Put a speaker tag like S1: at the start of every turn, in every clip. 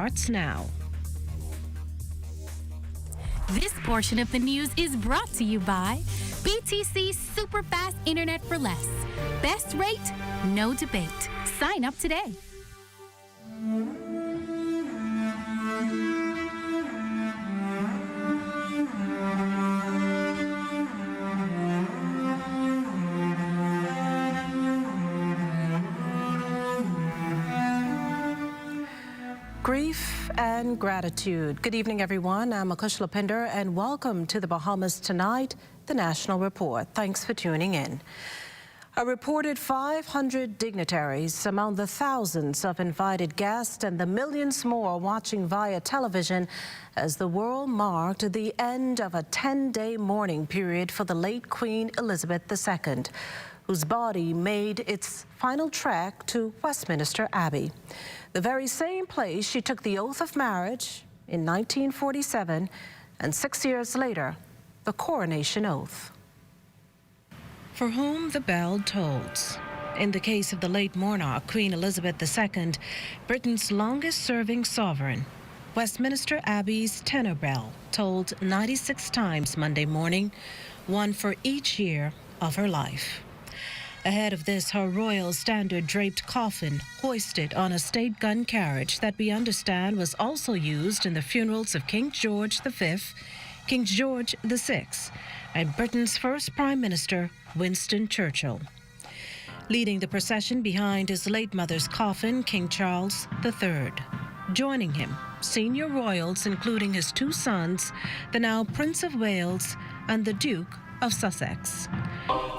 S1: starts now.
S2: This portion of the news is brought to you by BTC Super Fast Internet for Less. Best rate, no debate. Sign up today.
S1: Grief and gratitude. Good evening, everyone. I'm Akush Lapinder, and welcome to the Bahamas Tonight, the National Report. Thanks for tuning in. A reported 500 dignitaries among the thousands of invited guests and the millions more watching via television as the world marked the end of a 10-day mourning period for the late Queen Elizabeth II, whose body made its final trek to Westminster Abbey, the very same place she took the oath of marriage in 1947, and 6 years later, the coronation oath. For whom the bell tolls. In the case of the late monarch, Queen Elizabeth II, Britain's longest-serving sovereign, Westminster Abbey's tenor bell tolled 96 times Monday morning, one for each year of her life. Ahead of this, her royal standard-draped coffin hoisted on a state gun carriage that we understand was also used in the funerals of King George V, King George VI, and Britain's first Prime Minister, Winston Churchill. Leading the procession behind his late mother's coffin, King Charles III. Joining him, senior royals including his two sons, the now Prince of Wales and the Duke of Sussex.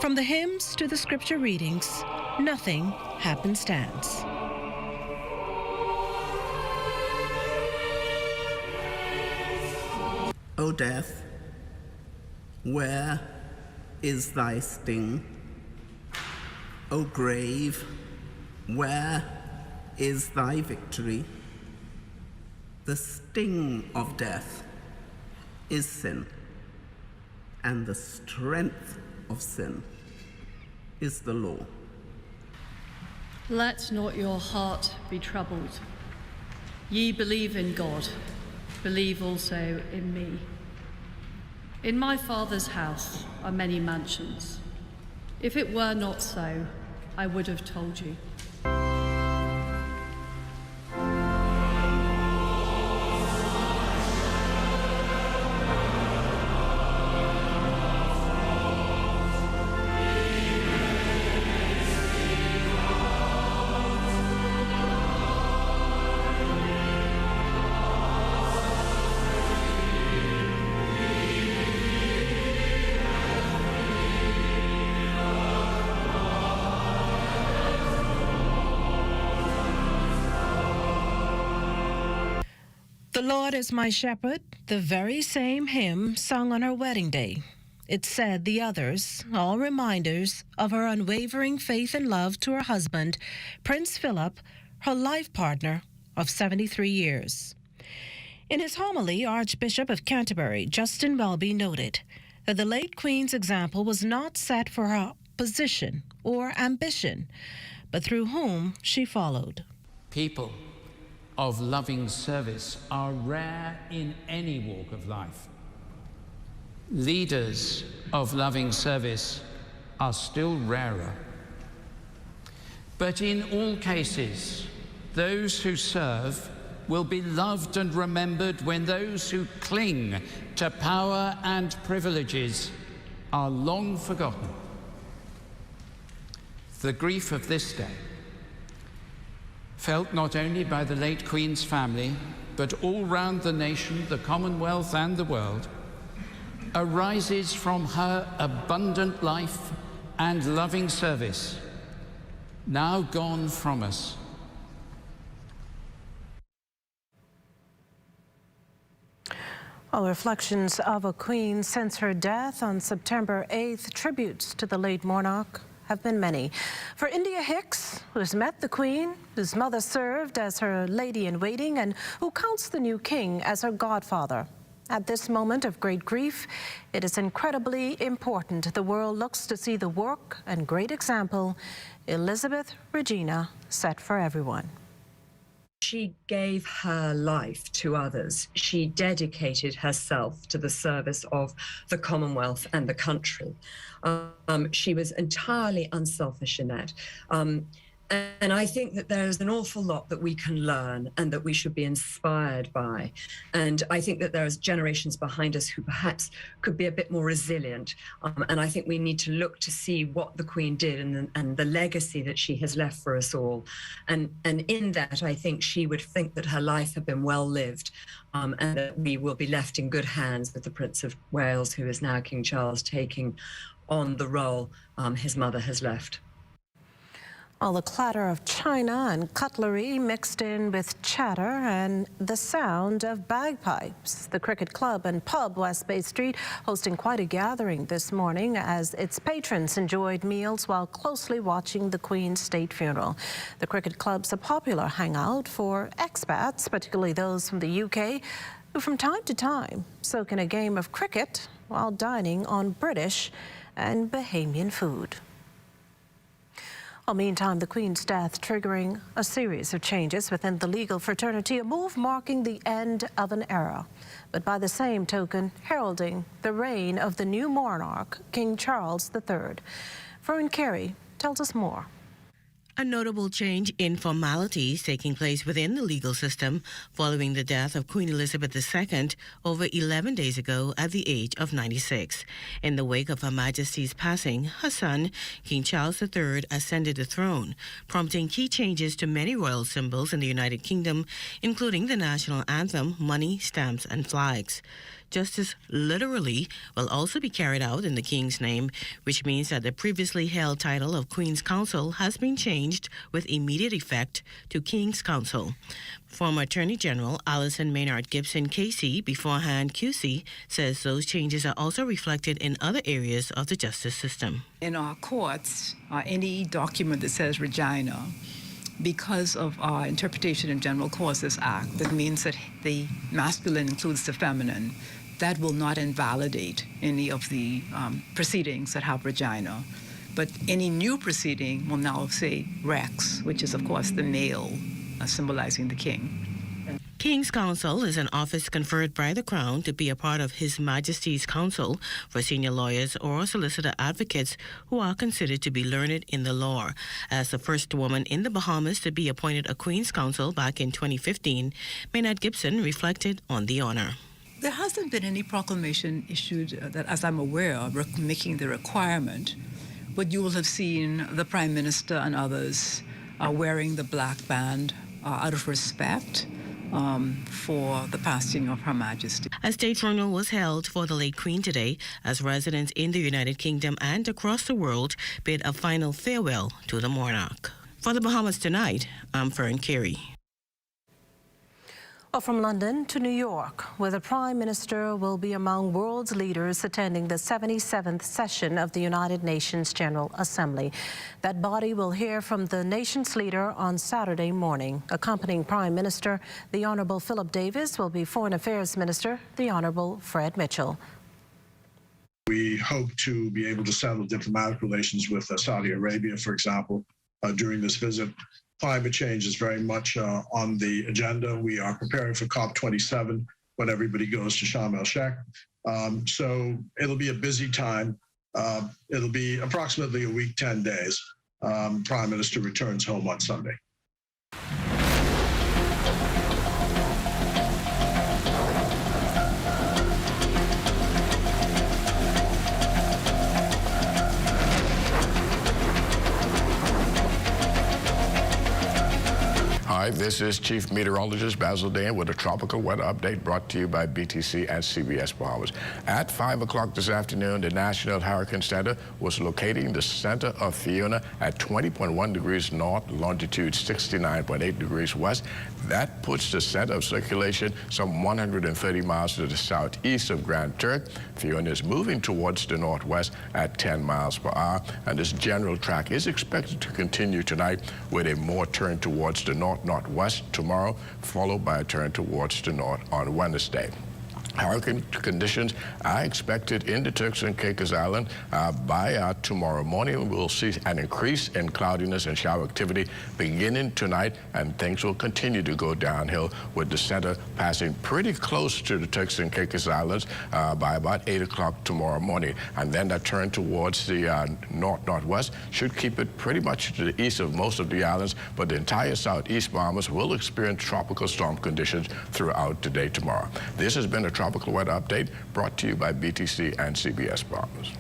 S1: From the hymns to the scripture readings, nothing happenstance.
S3: O death, where is thy sting? O grave, where is thy victory? The sting of death is sin, and the strength of sin is the law.
S4: Let not your heart be troubled. Ye believe in God, believe also in me. In my Father's house are many mansions. If it were not so, I would have told you.
S1: The Lord is my shepherd, the very same hymn sung on her wedding day. It said the others, all reminders of her unwavering faith and love to her husband, Prince Philip, her life partner of 73 years. In his homily, Archbishop of Canterbury, Justin Welby, noted that the late Queen's example was not set for her position or ambition, but through whom she followed.
S5: People of loving service are rare in any walk of life. Leaders of loving service are still rarer. But in all cases, those who serve will be loved and remembered when those who cling to power and privileges are long forgotten. The grief of this day, felt not only by the late Queen's family, but all round the nation, the Commonwealth and the world, arises from her abundant life and loving service, now gone from us.
S1: Well, reflections of a queen since her death on September 8th, tributes to the late monarch have been many. For India Hicks, who's met the Queen, whose mother served as her lady-in-waiting, and who counts the new king as her godfather. At this moment of great grief, it is incredibly important the world looks to see the work and great example Elizabeth Regina set for everyone.
S6: She gave her life to others. She dedicated herself to the service of the Commonwealth and the country. She was entirely unselfish in that. And I think that there's an awful lot that we can learn and that we should be inspired by. And I think that there's generations behind us who perhaps could be a bit more resilient. And I think we need to look to see what the Queen did and the legacy that she has left for us all. And in that, I think she would think that her life had been well lived, and that we will be left in good hands with the Prince of Wales, who is now King Charles, taking on the role his mother has left.
S1: Well, the clatter of china and cutlery mixed in with chatter and the sound of bagpipes. The cricket club and pub West Bay Street hosting quite a gathering this morning as its patrons enjoyed meals while closely watching the Queen's state funeral. The cricket club's a popular hangout for expats, particularly those from the UK, who from time to time soak in a game of cricket while dining on British and Bahamian food. Well, meantime, the Queen's death triggering a series of changes within the legal fraternity, a move marking the end of an era, but by the same token, heralding the reign of the new monarch, King Charles III. Fern Carey tells us more.
S7: A notable change in formalities taking place within the legal system following the death of Queen Elizabeth II over 11 days ago at the age of 96. In the wake of Her Majesty's passing, her son, King Charles III, ascended the throne, prompting key changes to many royal symbols in the United Kingdom, including the national anthem, money, stamps, and flags. Justice literally will also be carried out in the King's name, which means that the previously held title of Queen's Counsel has been changed with immediate effect to King's Counsel. Former Attorney General Alison Maynard Gibson KC, beforehand QC, says those changes are also reflected in other areas of the justice system.
S8: In our courts, any document that says Regina, because of our interpretation in General Causes Act, that means that the masculine includes the feminine, that will not invalidate any of the proceedings that have Regina. But any new proceeding will now say Rex, which is, of course, the male, symbolizing the king.
S7: King's Counsel is an office conferred by the Crown to be a part of His Majesty's Council for senior lawyers or solicitor advocates who are considered to be learned in the law. As the first woman in the Bahamas to be appointed a Queen's Counsel back in 2015, Maynard Gibson reflected on the honor.
S8: There hasn't been any proclamation issued that, as I'm aware of, making the requirement, but you will have seen the Prime Minister and others wearing the black band out of respect for the passing of Her Majesty.
S7: A state funeral was held for the late Queen today as residents in the United Kingdom and across the world bid a final farewell to the monarch. For the Bahamas Tonight, I'm Fern Carey.
S1: Well, from London to New York, where the Prime Minister will be among world's leaders attending the 77th session of the United Nations General Assembly. That body will hear from the nation's leader on Saturday morning. Accompanying Prime Minister, the Honourable Philip Davis, will be Foreign Affairs Minister, the Honourable Fred Mitchell.
S9: We hope to be able to settle diplomatic relations with Saudi Arabia, for example, during this visit. Climate change is very much on the agenda. We are preparing for COP27 when everybody goes to Sharm el-Sheikh. So it'll be a busy time. It'll be approximately a week, 10 days. Prime Minister returns home on Sunday.
S10: Hi, this is Chief Meteorologist Basil Dan with a tropical weather update brought to you by BTC and CBS Bahamas. At 5 o'clock this afternoon, the National Hurricane Center was locating the center of Fiona at 20.1 degrees north, longitude 69.8 degrees west. That puts the center of circulation some 130 miles to the southeast of Grand Turk. Fiona is moving towards the northwest at 10 miles per hour, and this general track is expected to continue tonight with a more turn towards the northwest tomorrow, followed by a turn towards the north on Wednesday. Hurricane conditions are expected in the Turks and Caicos Island by tomorrow morning. We'll see an increase in cloudiness and shower activity beginning tonight, and things will continue to go downhill with the center passing pretty close to the Turks and Caicos Islands by about 8 o'clock tomorrow morning. And then that turn towards the north-northwest should keep it pretty much to the east of most of the islands, but the entire southeast Bahamas will experience tropical storm conditions throughout the day tomorrow. This has been a tropical weather update brought to you by BTC and CBS Bahamas.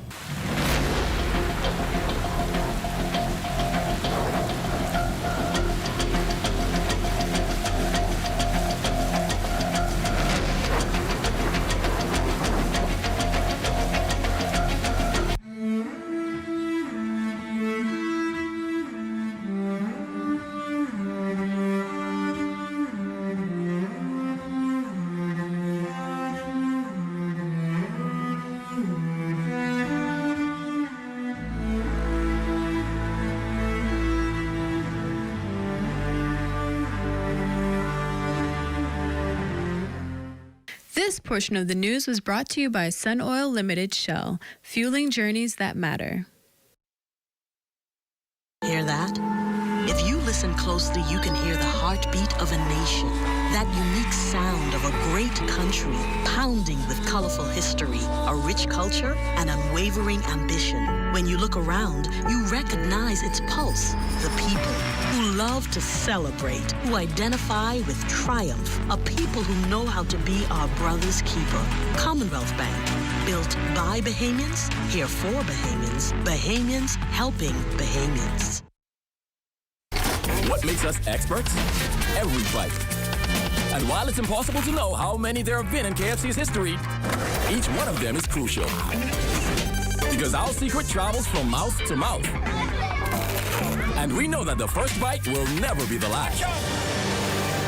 S11: This portion of the news was brought to you by Sun Oil Limited Shell, fueling journeys that matter.
S12: Hear that? If you listen closely, you can hear the heartbeat of a nation. That unique sound of a great country, pounding with colorful history, a rich culture, and unwavering ambition. When you look around, you recognize its pulse. The people who love to celebrate, who identify with triumph, a people who know how to be our brother's keeper. Commonwealth Bank, built by Bahamians, here for Bahamians, Bahamians helping Bahamians.
S13: What makes us experts? Every bite. And while it's impossible to know how many there have been in KFC's history, each one of them is crucial. Because our secret travels from mouth to mouth. And we know that the first bite will never be the last.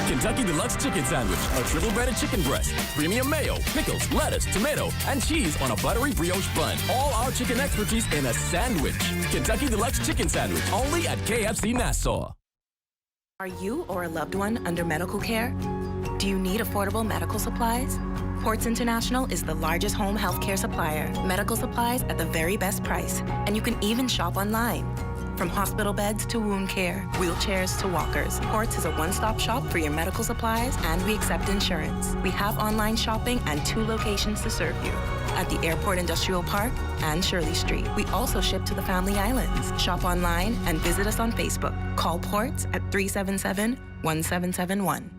S13: Kentucky Deluxe Chicken Sandwich, a triple breaded chicken breast, premium mayo, pickles, lettuce, tomato, and cheese on a buttery brioche bun. All our chicken expertise in a sandwich. Kentucky Deluxe Chicken Sandwich, only at KFC Nassau.
S14: Are you or a loved one under medical care? Do you need affordable medical supplies? Ports International is the largest home health care supplier. Medical supplies at the very best price. And you can even shop online. From hospital beds to wound care, wheelchairs to walkers, Ports is a one-stop shop for your medical supplies, and we accept insurance. We have online shopping and 2 locations to serve you. At the Airport Industrial Park and Shirley Street. We also ship to the Family Islands. Shop online and visit us on Facebook. Call Ports at 377-1771.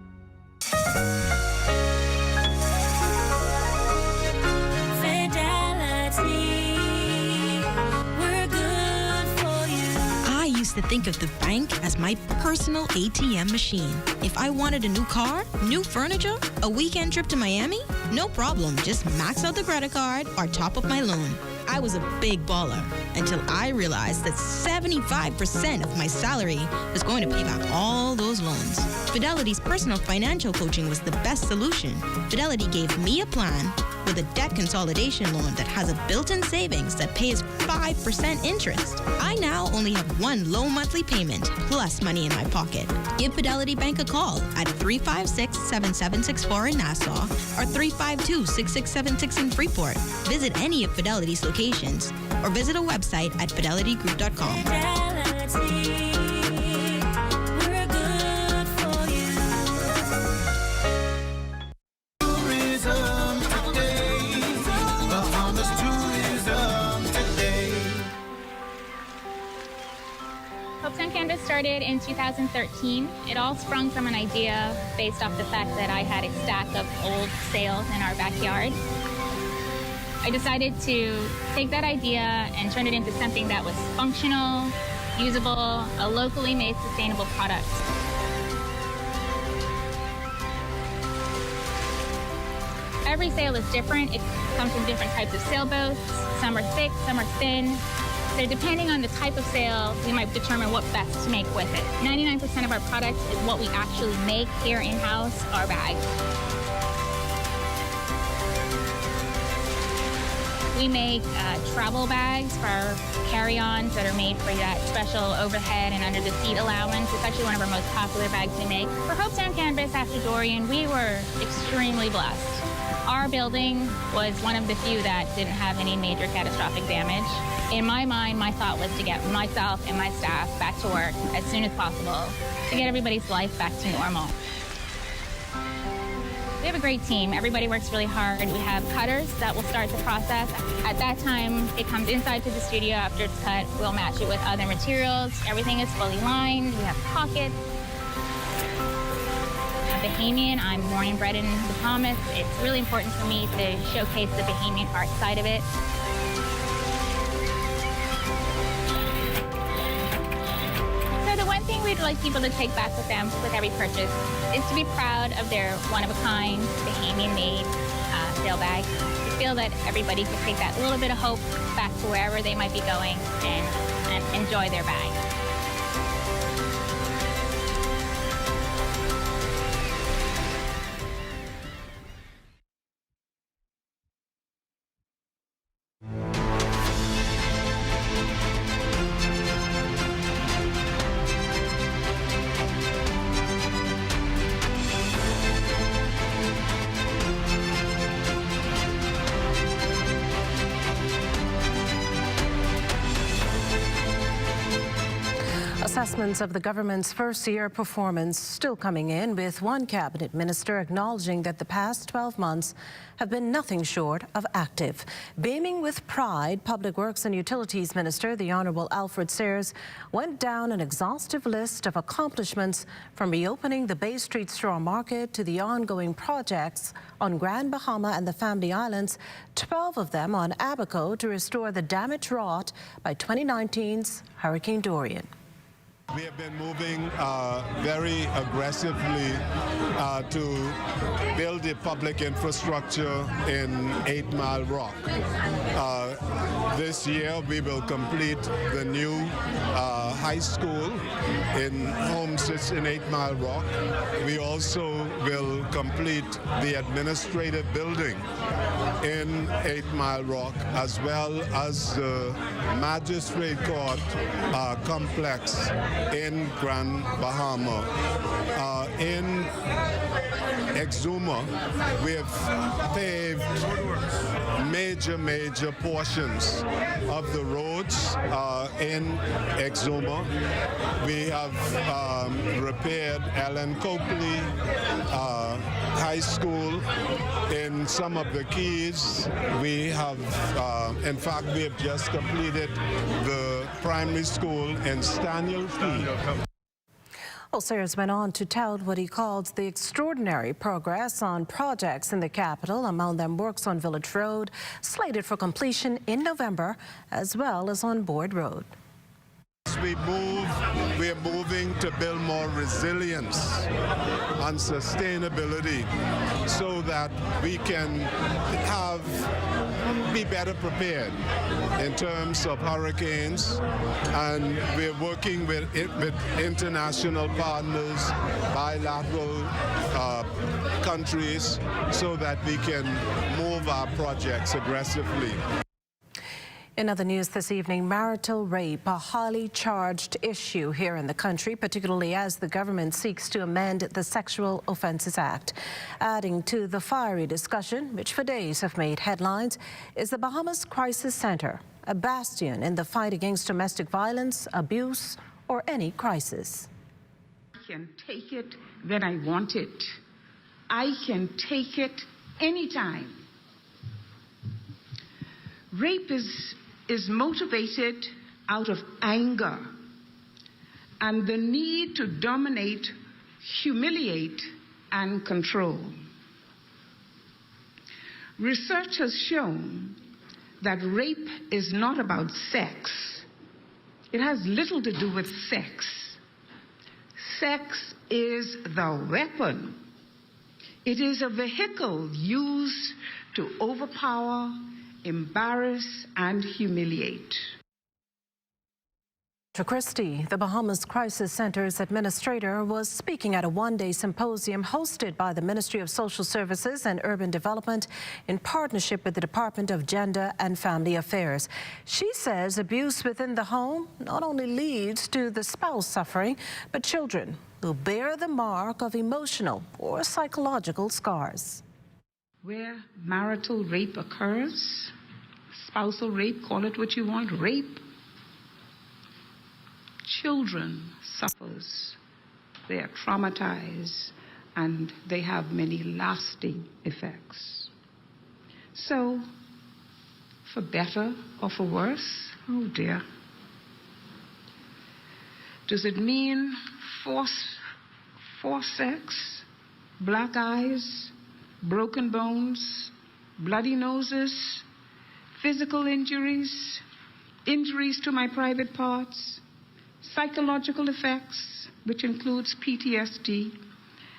S15: To think of the bank as my personal ATM machine. If I wanted a new car, new furniture, a weekend trip to Miami, no problem. Just max out the credit card or top up my loan. I was a big baller until I realized that 75% of my salary was going to pay back all those loans. Fidelity's personal financial coaching was the best solution. Fidelity gave me a plan with a debt consolidation loan that has a built-in savings that pays 5% interest. I now only have one low monthly payment plus money in my pocket. Give Fidelity Bank a call at 356-7764 in Nassau or 352-6676 in Freeport. Visit any of Fidelity's locations or visit a website at fidelitygroup.com.
S2: Started in 2013. It all sprung from an idea based off the fact that I had a stack of old sails in our backyard. I decided to take that idea and turn it into something that was functional, usable, a locally made sustainable product. Every sail is different. It comes from different types of sailboats. Some are thick, some are thin. So depending on the type of sail, we might determine what best to make with it. 99% of our product is what we actually make here in-house, our bag. We make travel bags for our carry-ons that are made for that special overhead and under the seat allowance. It's actually one of our most popular bags we make. For Hope Sound Canvas after Dorian, we were extremely blessed. Our building was one of the few that didn't have any major catastrophic damage. In my mind, my thought was to get myself and my staff back to work as soon as possible to get everybody's life back to normal. We have a great team. Everybody works really hard. We have cutters that will start the process. At that time, it comes inside to the studio. After it's cut, we'll match it with other materials. Everything is fully lined. We have pockets. I'm Bahamian. I'm born and bred in the Bahamas. It's really important for me to showcase the Bahamian art side of it. So the one thing we'd like people to take back with them with every purchase is to be proud of their one-of-a-kind Bahamian-made sail bag. To feel that everybody can take that little bit of hope back to wherever they might be going and enjoy their bag.
S1: Assessments of the government's first-year performance still coming in, with one cabinet minister acknowledging that the past 12 months have been nothing short of active. Beaming with pride, Public Works and Utilities Minister, the Honourable Alfred Sayers, went down an exhaustive list of accomplishments from reopening the Bay Street Straw Market to the ongoing projects on Grand Bahama and the Family Islands, 12 of them on Abaco to restore the damage wrought by 2019's Hurricane Dorian.
S16: We have been moving very aggressively to build the public infrastructure in 8 Mile Rock. This year we will complete the new high school in home sits in 8 Mile Rock. We also will complete the administrative building in 8 Mile Rock, as well as the magistrate court complex in Grand Bahama. In Exuma, we have paved major portions of the roads in Exuma. We have repaired Ellen Coakley High School. In some of the keys, we have, in fact, we have just completed the primary school in Staniel Key.
S1: Well, Sayers went on to tout what he called the extraordinary progress on projects in the capital, among them works on Village Road, slated for completion in November, as well as on Board Road.
S16: As we are moving to build more resilience and sustainability so that we can be better prepared in terms of hurricanes, and we're working with international partners, bilateral countries, so that we can move our projects aggressively.
S1: In other news this evening, marital rape, a highly charged issue here in the country, particularly as the government seeks to amend the Sexual Offences Act. Adding to the fiery discussion, which for days have made headlines, is the Bahamas Crisis Center, a bastion in the fight against domestic violence, abuse, or any crisis.
S17: I can take it when I want it. I can take it anytime. Rape is motivated out of anger and the need to dominate, humiliate, and control. Research has shown that rape is not about sex. It has little to do with sex. Sex is the weapon. It is a vehicle used to overpower, embarrass, and humiliate.
S1: Christie, the Bahamas Crisis Center's administrator, was speaking at a one-day symposium hosted by the Ministry of Social Services and Urban Development in partnership with the Department of Gender and Family Affairs. She says abuse within the home not only leads to the spouse suffering, but children who bear the mark of emotional or psychological scars.
S17: where marital rape occurs, spousal rape, call it what you want, rape, children suffers. They are traumatized and they have many lasting effects. So, for better or for worse, oh dear. Does it mean forced sex, black eyes, broken bones, bloody noses, physical injuries, injuries to my private parts, psychological effects, which includes PTSD,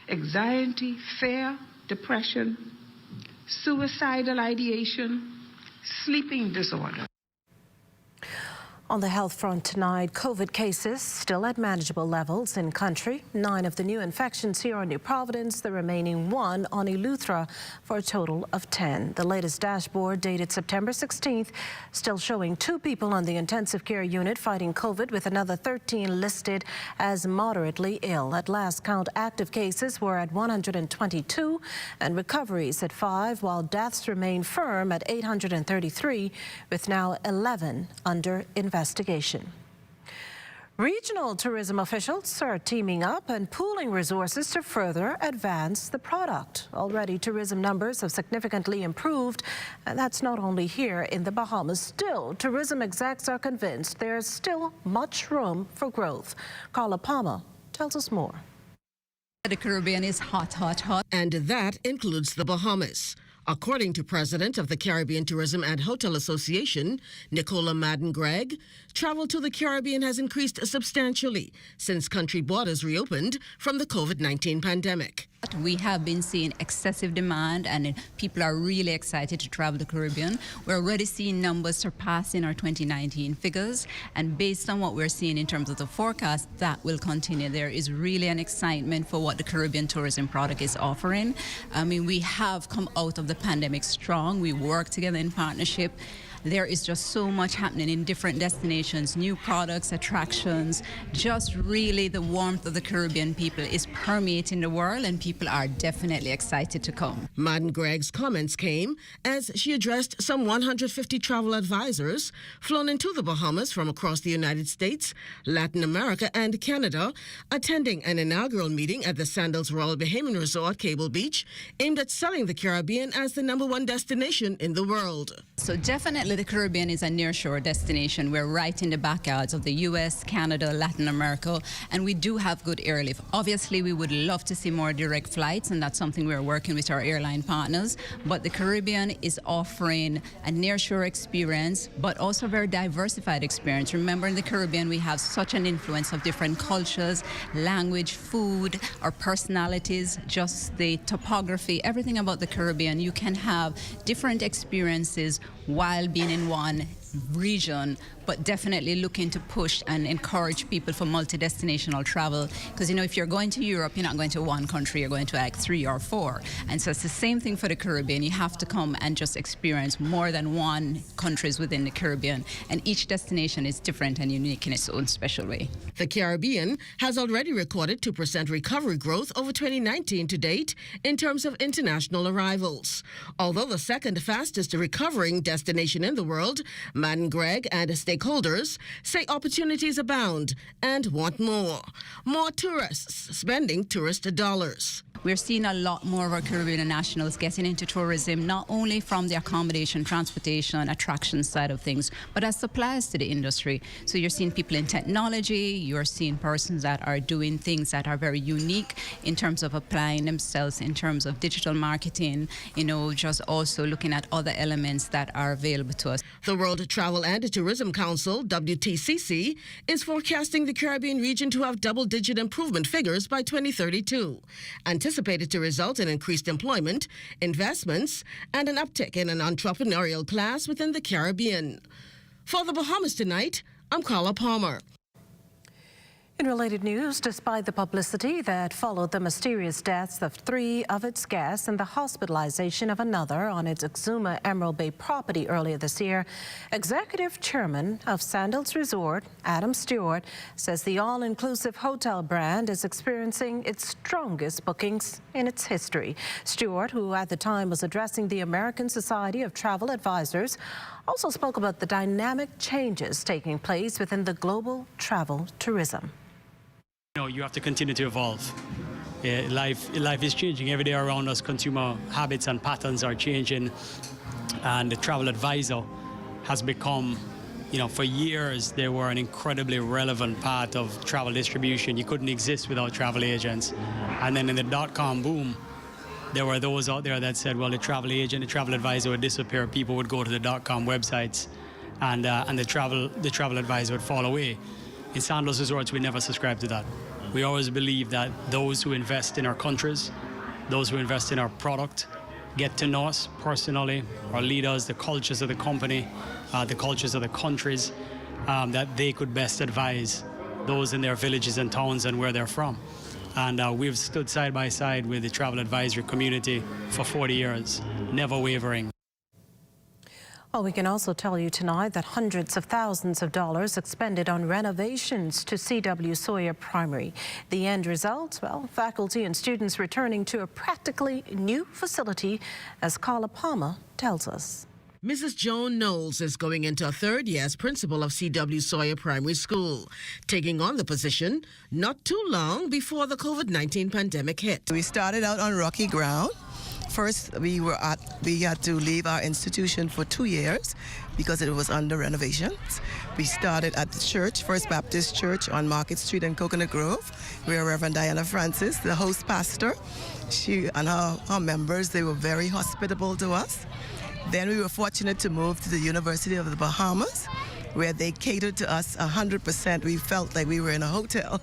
S17: anxiety, fear, depression, suicidal ideation, sleeping disorder?
S1: On the health front tonight, COVID cases still at manageable levels in country. 9 of the new infections here on New Providence, the remaining 1 on Eleuthera, for a total of 10. The latest dashboard dated September 16th still showing 2 people on the intensive care unit fighting COVID, with another 13 listed as moderately ill. At last count, active cases were at 122 and recoveries at 5, while deaths remain firm at 833, with now 11 under investigation. Regional tourism officials are teaming up and pooling resources to further advance the product. Already, tourism numbers have significantly improved, and that's not only here in the Bahamas. Still, tourism execs are convinced there's still much room for growth. Carla Palmer tells us more.
S18: The Caribbean is hot, hot, hot.
S19: And that includes the Bahamas. According to President of the Caribbean Tourism and Hotel Association, Nicola Madden-Gregg, travel to the Caribbean has increased substantially since country borders reopened from the COVID-19 pandemic.
S18: We have been seeing excessive demand, and people are really excited to travel to the Caribbean. We're already seeing numbers surpassing our 2019 figures, and based on what we're seeing in terms of the forecast, that will continue. There is really an excitement for what the Caribbean tourism product is offering. I mean, we have come out of the pandemic strong. We work together in partnership. There is just so much happening in different destinations, new products, attractions. Just really the warmth of the Caribbean people is permeating the world, and people are definitely excited to come.
S19: Madden-Gregg's comments came as she addressed some 150 travel advisors flown into the Bahamas from across the United States, Latin America, and Canada, attending an inaugural meeting at the Sandals Royal Bahamian Resort, Cable Beach, aimed at selling the Caribbean as the #1 destination in the world.
S18: So definitely the Caribbean is a nearshore destination. We're right in the backyards of the U.S., Canada, Latin America, and we do have good airlift. Obviously, we would love to see more direct flights, and that's something we're working with our airline partners. But the Caribbean is offering a nearshore experience, but also a very diversified experience. Remember, in the Caribbean, we have such an influence of different cultures, language, food, our personalities, just the topography, everything about the Caribbean. You can have different experiences while being in one region, but definitely looking to push and encourage people for multi-destinational travel. Because, you know, if you're going to Europe, you're not going to one country, you're going to like 3 or 4. And so it's the same thing for the Caribbean. You have to come and just experience more than one countries within the Caribbean. And each destination is different and unique in its own special way.
S19: The Caribbean has already recorded 2% recovery growth over 2019 to date in terms of international arrivals. Although the second fastest recovering destination in the world, Madden-Gregg and stakeholders say opportunities abound and want more. More tourists spending tourist dollars.
S18: We're seeing a lot more of our Caribbean nationals getting into tourism, not only from the accommodation, transportation, attraction side of things, but as suppliers to the industry. So you're seeing people in technology, you're seeing persons that are doing things that are very unique in terms of applying themselves in terms of digital marketing, you know, just also looking at other elements that are available to us.
S19: The World Travel and Tourism Council, WTCC, is forecasting the Caribbean region to have double-digit improvement figures by 2032. Anticipated to result in increased employment, investments, and an uptick in an entrepreneurial class within the Caribbean. For the Bahamas Tonight, I'm Carla Palmer.
S1: In related news, despite the publicity that followed the mysterious deaths of 3 of its guests and the hospitalization of another on its Exuma Emerald Bay property earlier this year, Executive Chairman of Sandals Resort, Adam Stewart, says the all-inclusive hotel brand is experiencing its strongest bookings in its history. Stewart, who at the time was addressing the American Society of Travel Advisors, also spoke about the dynamic changes taking place within the global travel tourism.
S20: You have to continue to evolve. Life is changing every day around us. Consumer habits and patterns are changing, and the travel advisor has become, for years they were an incredibly relevant part of travel distribution. You couldn't exist without travel agents. And then in the .com boom, there were those out there that said, well, the travel agent, the travel advisor would disappear. People would go to the .com websites, and the travel advisor would fall away. In Sandals Resorts, we never subscribe to that. We always believe that those who invest in our countries, those who invest in our product, get to know us personally, our leaders, the cultures of the company, the cultures of the countries, that they could best advise those in their villages and towns and where they're from. And we've stood side by side with the travel advisory community for 40 years, never wavering.
S1: Well, we can also tell you tonight that hundreds of thousands of dollars expended on renovations to C.W. Sawyer Primary. The end result, well, faculty and students returning to a practically new facility, as Carla Palmer tells us.
S19: Mrs. Joan Knowles is going into her 3rd year as principal of C.W. Sawyer Primary School, taking on the position not too long before the COVID-19 pandemic hit.
S21: We started out on rocky ground. First, we had to leave our institution for 2 years because it was under renovations. We started at the church, First Baptist Church on Market Street in Coconut Grove, where Reverend Diana Francis, the host pastor, she and her members, they were very hospitable to us. Then we were fortunate to move to the University of the Bahamas, where they catered to us 100%. We felt like we were in a hotel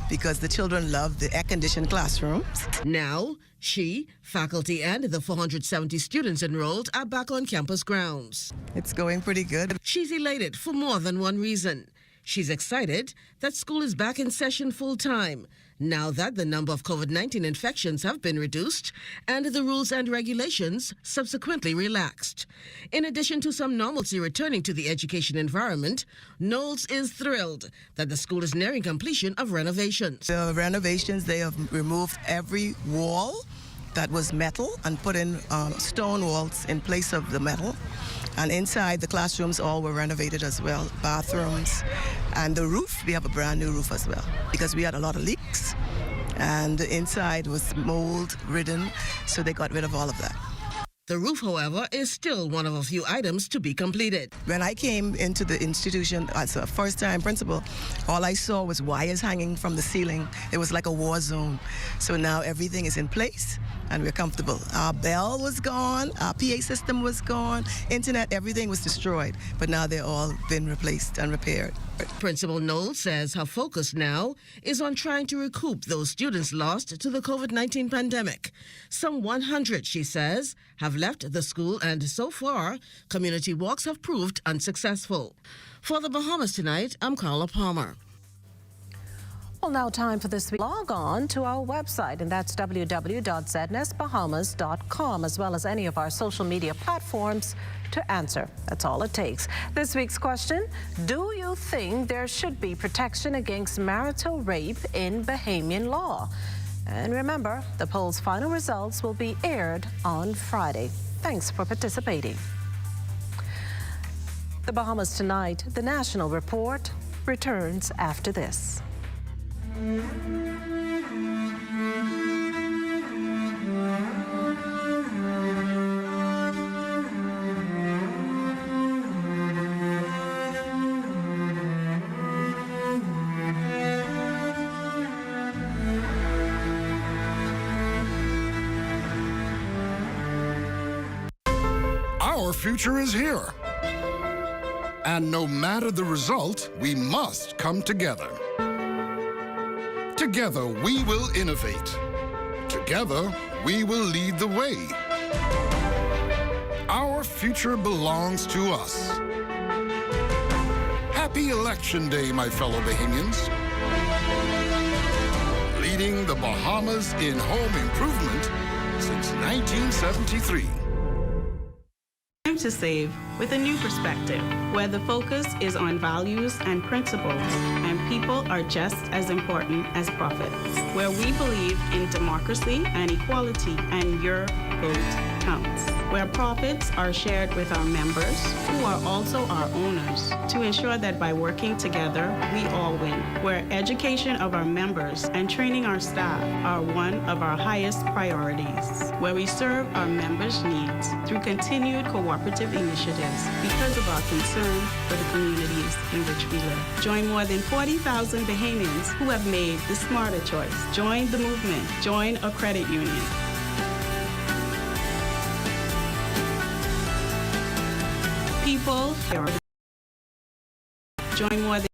S21: because the children loved the air-conditioned classrooms.
S19: Now, she, faculty, and the 470 students enrolled are back on campus grounds.
S21: It's going pretty good.
S19: She's elated for more than one reason. She's excited that school is back in session full-time, now that the number of COVID-19 infections have been reduced and the rules and regulations subsequently relaxed. In addition to some normalcy returning to the education environment, Knowles is thrilled that the school is nearing completion of renovations.
S21: The renovations, they have removed every wall that was metal and put in stone walls in place of the metal. And inside, the classrooms all were renovated as well, bathrooms. And the roof, we have a brand new roof as well, because we had a lot of leaks. And the inside was mold-ridden, so they got rid of all of that.
S19: The roof, however, is still one of a few items to be completed.
S21: When I came into the institution as a first-time principal, all I saw was wires hanging from the ceiling. It was like a war zone. So now everything is in place and we're comfortable. Our bell was gone, our PA system was gone, internet, everything was destroyed. But now they're all been replaced and repaired.
S19: Principal Knowles says her focus now is on trying to recoup those students lost to the COVID-19 pandemic. Some 100, she says, have left the school, and so far, community walks have proved unsuccessful. For the Bahamas Tonight, I'm Carla Palmer.
S1: Well, now time for this week. Log on to our website, and that's www.znesbahamas.com, as well as any of our social media platforms to answer. That's all it takes. This week's question: do you think there should be protection against marital rape in Bahamian law? And remember, the poll's final results will be aired on Friday. Thanks for participating. The Bahamas Tonight, the National Report, returns after this.
S22: Our future is here. And no matter the result, we must come together. Together, we will innovate. Together, we will lead the way. Our future belongs to us. Happy Election Day, my fellow Bahamians. Leading the Bahamas in home improvement since 1973.
S3: Time to save with a new perspective, where the focus is on values and principles, and people are just as important as profits, where we believe in democracy and equality, and your vote counts, where profits are shared with our members, who are also our owners, to ensure that by working together, we all win, where education of our members and training our staff are one of our highest priorities, where we serve our members' needs through continued cooperative initiatives because of our concern for the communities in which we live. Join more than 40,000 Bahamians who have made the smarter choice. Join the movement. Join a credit union. People join more than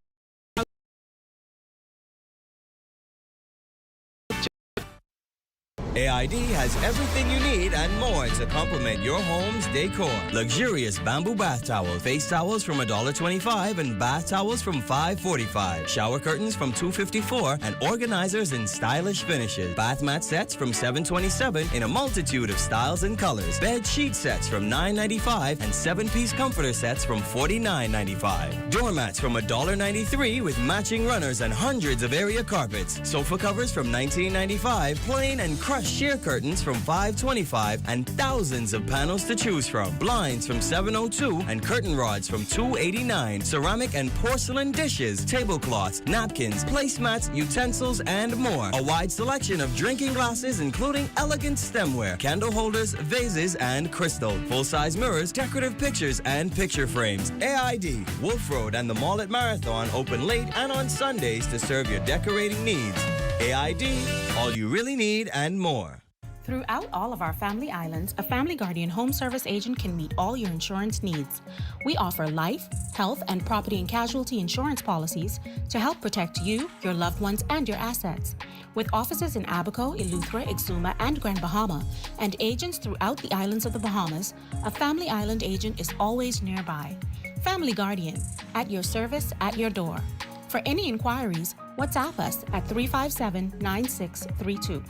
S4: AID has everything you need and more to complement your home's decor. Luxurious bamboo bath towels, face towels from $1.25 and bath towels from $5.45. Shower curtains from $2.54 and organizers in stylish finishes. Bath mat sets from $7.27 in a multitude of styles and colors. Bed sheet sets from $9.95 and 7-piece comforter sets from $49.95. Doormats from $1.93 with matching runners and hundreds of area carpets. Sofa covers from $19.95, plain and crushed sheer curtains from $5.25 and thousands of panels to choose from. Blinds from $7.02 and curtain rods from $2.89. Ceramic and porcelain dishes, tablecloths, napkins, placemats, utensils, and more. A wide selection of drinking glasses, including elegant stemware, candle holders, vases, and crystal. Full-size mirrors, decorative pictures, and picture frames. AID, Wolf Road, and the Mall at Marathon open late and on Sundays to serve your decorating needs. AID, all you really need and more.
S23: Throughout all of our family islands, a Family Guardian home service agent can meet all your insurance needs. We offer life, health, and property and casualty insurance policies to help protect you, your loved ones, and your assets. With offices in Abaco, Eleuthera, Exuma, and Grand Bahama, and agents throughout the islands of the Bahamas, a Family Island agent is always nearby. Family Guardian, at your service, at your door. For any inquiries, WhatsApp us at 357-9632.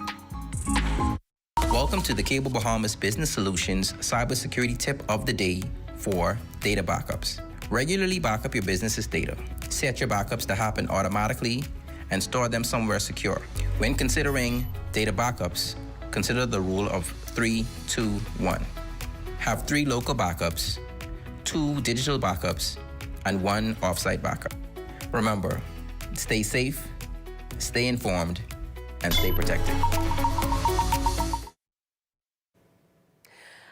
S24: Welcome to the Cable Bahamas Business Solutions Cybersecurity Tip of the Day for data backups. Regularly back up your business's data. Set your backups to happen automatically and store them somewhere secure. When considering data backups, consider the rule of 3-2-1. Have 3 local backups, 2 digital backups, and 1 offsite backup. Remember, stay safe, stay informed, and stay protected.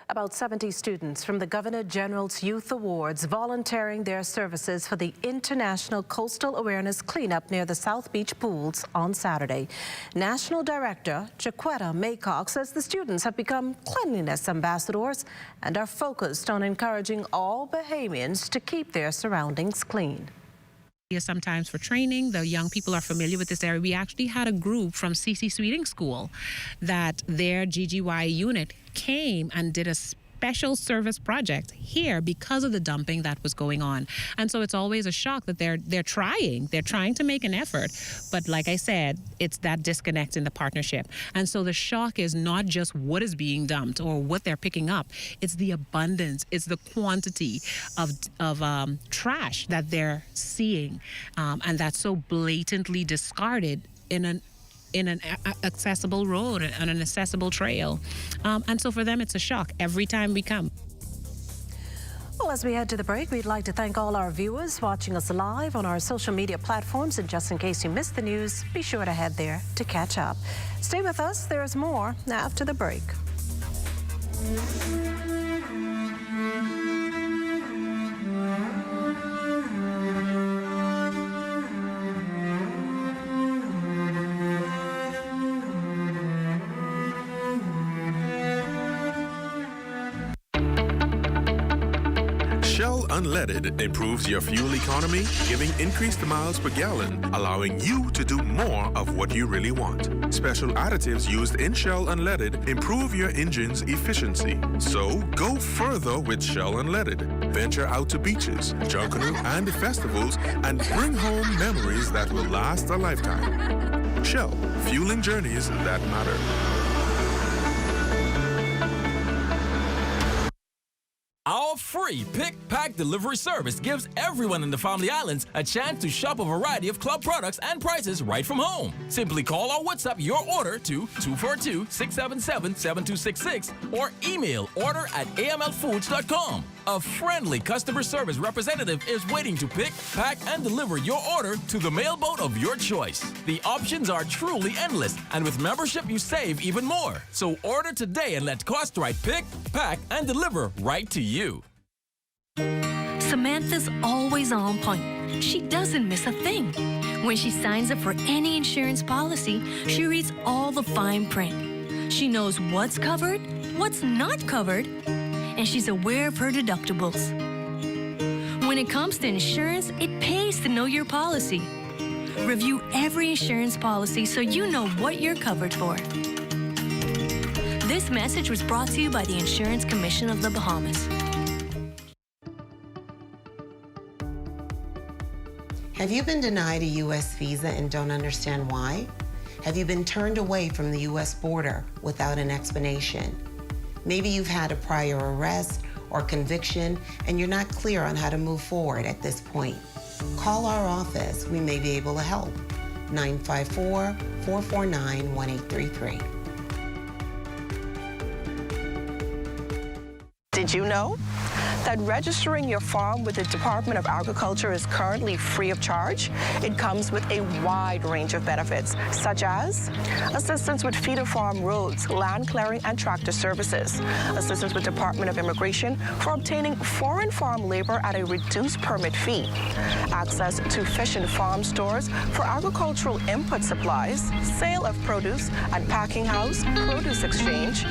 S1: About 70 students from the Governor General's Youth Awards volunteering their services for the International Coastal Awareness Cleanup near the South Beach pools on Saturday. National Director Jaquetta Maycock says the students have become cleanliness ambassadors and are focused on encouraging all Bahamians to keep their surroundings clean.
S25: Sometimes for training, the young people are familiar with this area. We actually had a group from C.C. Sweeting School that their GGY unit came and did a special service project here because of the dumping that was going on. And so it's always a shock that they're trying to make an effort, but like I said, it's that disconnect in the partnership. And so the shock is not just what is being dumped or what they're picking up, it's the abundance, it's the quantity of trash that they're seeing, and that's so blatantly discarded in an accessible road, on an accessible trail. And so for them, it's a shock every time we come.
S1: Well, as we head to the break, we'd like to thank all our viewers watching us live on our social media platforms. And just in case you missed the news, be sure to head there to catch up. Stay with us. There's more after the break.
S5: Shell Unleaded improves your fuel economy, giving increased miles per gallon, allowing you to do more of what you really want. Special additives used in Shell Unleaded improve your engine's efficiency. So go further with Shell Unleaded. Venture out to beaches, Junkanoo, and festivals and bring home memories that will last a lifetime. Shell, fueling journeys that matter.
S13: Our free pick, pack, delivery service gives everyone in the Family Islands a chance to shop a variety of club products and prices right from home. Simply call or WhatsApp your order to 242-677-7266 or email order@amlfoods.com. A friendly customer service representative is waiting to pick, pack, and deliver your order to the mailboat of your choice. The options are truly endless, and with membership you save even more. So order today and let Cost Right pick, pack, and deliver right to you.
S6: Samantha's always on point. She doesn't miss a thing. When she signs up for any insurance policy, she reads all the fine print. She knows what's covered, what's not covered, and she's aware of her deductibles. When it comes to insurance, it pays to know your policy. Review every insurance policy so you know what you're covered for. This message was brought to you by the Insurance Commission of the Bahamas.
S7: Have you been denied a U.S. visa and don't understand why? Have you been turned away from the U.S. border without an explanation? Maybe you've had a prior arrest or conviction and you're not clear on how to move forward at this point. Call our office. We may be able to help. 954-449-1833.
S8: Did you know that registering your farm with the Department of Agriculture is currently free of charge? It comes with a wide range of benefits, such as assistance with feeder farm roads, land clearing, and tractor services, assistance with Department of Immigration for obtaining foreign farm labor at a reduced permit fee, access to fish and farm stores for agricultural input supplies, sale of produce at packing house, produce exchange,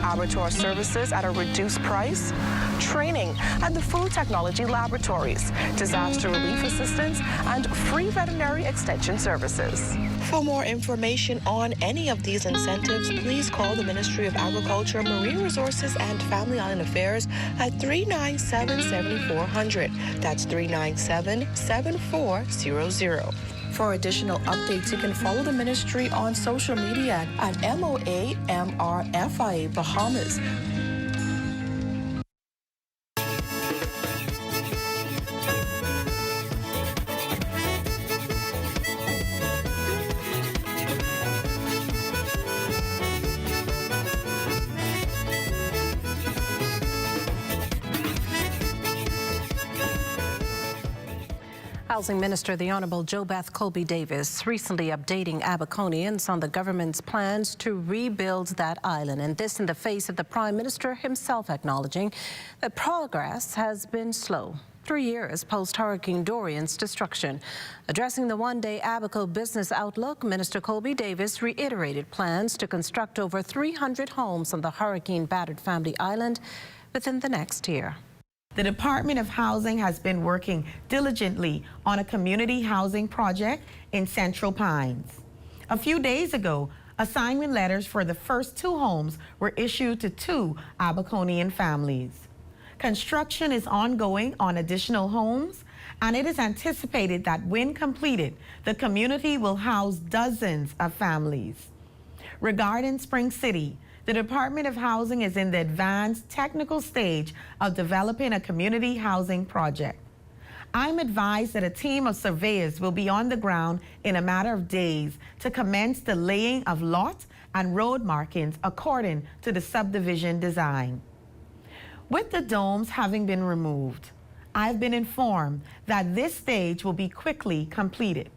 S8: abattoir services at a reduced price, training at the Food Technology Laboratories, disaster relief assistance, and free veterinary extension services. For more information on any of these incentives, please call the Ministry of Agriculture, Marine Resources, and Family Island Affairs at 397-7400. That's 397-7400. For additional updates, you can follow the ministry on social media at MOAMRFIA Bahamas.
S1: Housing Minister, the Honorable JoBeth Colby Davis, recently updating Abaconians on the government's plans to rebuild that island, and this in the face of the Prime Minister himself acknowledging that progress has been slow. 3 years post-Hurricane Dorian's destruction. Addressing the one-day Abaco business outlook, Minister Colby Davis reiterated plans to construct over 300 homes on the hurricane-battered Family Island within the next year.
S9: The Department of Housing has been working diligently on a community housing project in Central Pines. A few days ago, assignment letters for the first 2 homes were issued to 2 Abaconian families. Construction is ongoing on additional homes, and it is anticipated that when completed, the community will house dozens of families. Regarding Spring City, the Department of Housing is in the advanced technical stage of developing a community housing project. I'm advised that a team of surveyors will be on the ground in a matter of days to commence the laying of lot and road markings according to the subdivision design. With the domes having been removed, I've been informed that this stage will be quickly completed.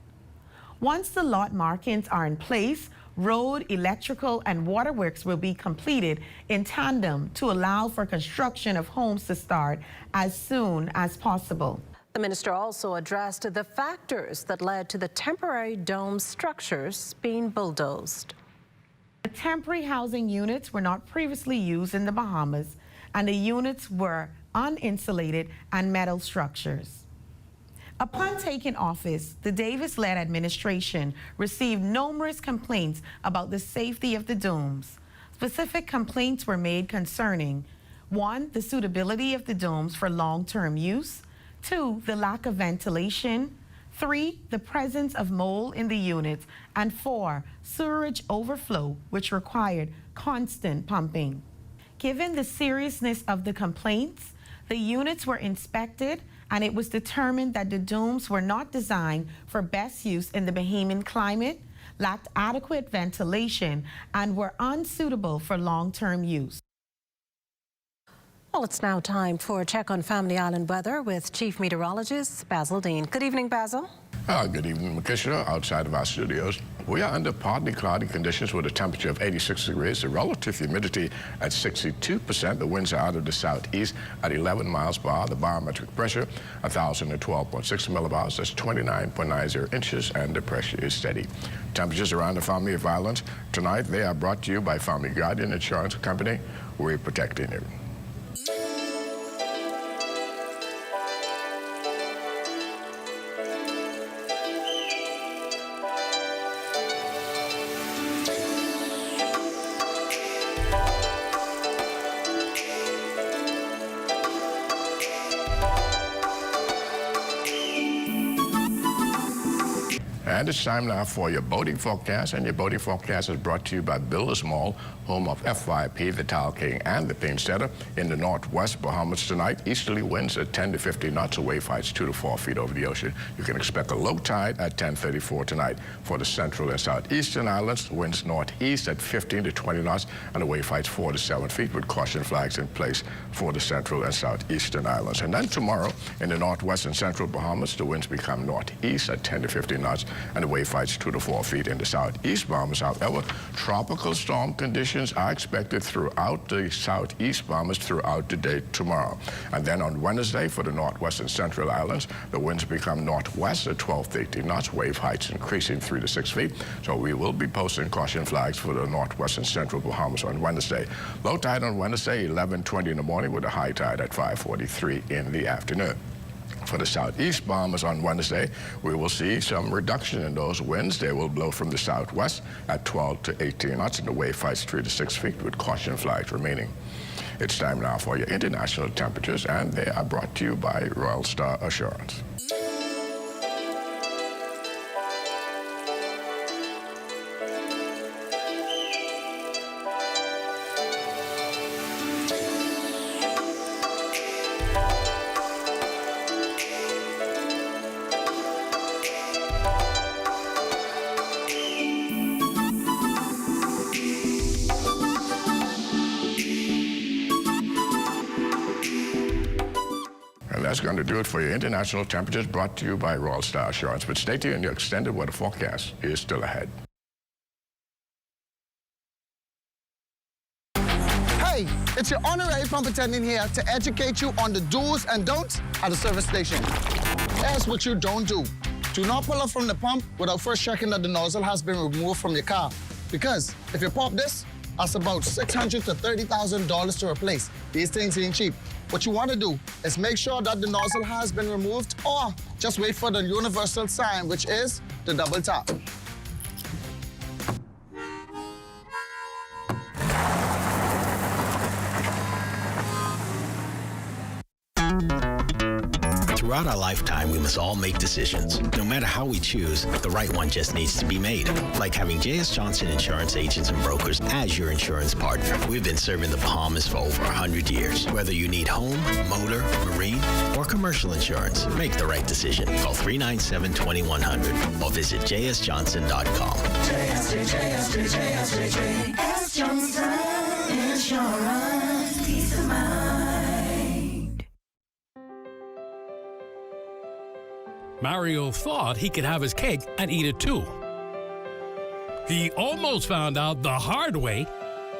S9: Once the lot markings are in place, road, electrical, and waterworks will be completed in tandem to allow for construction of homes to start as soon as possible.
S1: The minister also addressed the factors that led to the temporary dome structures being bulldozed.
S9: The temporary housing units were not previously used in the Bahamas, and the units were uninsulated and metal structures. Upon taking office, the Davis-led administration received numerous complaints about the safety of the domes. Specific complaints were made concerning 1, the suitability of the domes for long-term use, 2, the lack of ventilation, 3, the presence of mold in the units, and 4, sewerage overflow, which required constant pumping. Given the seriousness of the complaints, the units were inspected and it was determined that the domes were not designed for best use in the Bahamian climate, lacked adequate ventilation, and were unsuitable for long-term use.
S1: Well, it's now time for a check on Family Island weather with Chief Meteorologist Basil Dean. Good evening, Basil.
S10: Good evening, Makishna. Outside of our studios, we are under partly cloudy conditions with a temperature of 86 degrees, the relative humidity at 62%. The winds are out of the southeast at 11 miles per hour. The barometric pressure, 1,012.6 millibars. That's 29.90 inches, and the pressure is steady. Temperatures around the Family of Islands tonight, they are brought to you by Family Guardian Insurance Company. We're protecting you. And it's time now for your boating forecast, and your boating forecast is brought to you by Builders Mall, home of FYP, the Tile King, and the Paint Setter. In the northwest Bahamas tonight, easterly winds at 10 to 15 knots, a wave heights 2 to 4 feet over the ocean. You can expect a low tide at 10:34 tonight. For the central and southeastern islands, winds northeast at 15 to 20 knots, and the wave heights 4 to 7 feet with caution flags in place for the central and southeastern islands. And then tomorrow, in the northwest and central Bahamas, the winds become northeast at 10 to 15 knots, and the wave heights 2 to 4 feet. In the southeast Bahamas, however, tropical storm conditions are expected throughout the southeast Bahamas throughout the day tomorrow. And then on Wednesday, for the northwest and central islands, the winds become northwest at 12 to 18 knots, wave heights increasing 3 to 6 feet. So we will be posting caution flags for the northwest and central Bahamas on Wednesday. Low tide on Wednesday, 11:20 in the morning, with a high tide at 5:43 in the afternoon. For the southeast Bahamas on Wednesday, we will see some reduction in those winds. They will blow from the southwest at 12 to 18 knots, and the wave heights 3 to 6 feet with caution flags remaining. It's time now for your international temperatures, and they are brought to you by Royal Star Assurance. That's going to do it for your international temperatures, brought to you by Royal Star Assurance. But stay tuned, your extended weather forecast is still ahead.
S11: Hey, it's your honorary pump attendant here to educate you on the do's and don'ts at the service station. Here's what you don't do. Do not pull up from the pump without first checking that the nozzle has been removed from your car. Because if you pop this, that's about $600,000 to $30,000 to replace. These things ain't cheap. What you want to do is make sure that the nozzle has been removed, or just wait for the universal sign, which is the double tap.
S12: Throughout our lifetime, we must all make decisions. No matter how we choose, the right one just needs to be made. Like having J.S. Johnson Insurance Agents and Brokers as your insurance partner. We've been serving the Bahamas for over 100 years. Whether you need home, motor, marine, or commercial insurance, make the right decision. Call 397-2100 or visit jsjohnson.com.
S14: JS Johnson Insurance. Peace of mind.
S15: Mario thought he could have his cake and eat it too. He almost found out the hard way